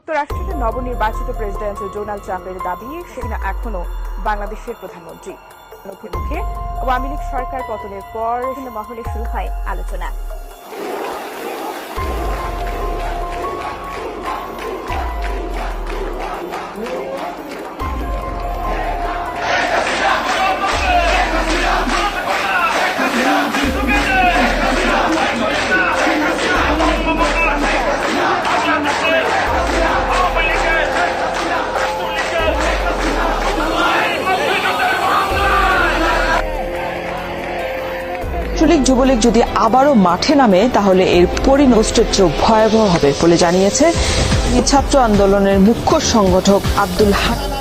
যুক্তরাষ্ট্রের নবনির্বাচিত president Donald ট্রাম্পের দাবি সেনা এখনো বাংলাদেশের প্রধানমন্ত্রী। মুখে আওয়ামী লীগ সরকার পতনের পর মহলে শুরু হয় আলোচনা। যুবলীগ যদি আবারও মাঠে নামে তাহলে এর পরিণতির চেয়েও ভয়াবহ হবে বলে জানিয়েছে ছাত্র আন্দোলনের মুখ্য সংগঠক আব্দুল হাক।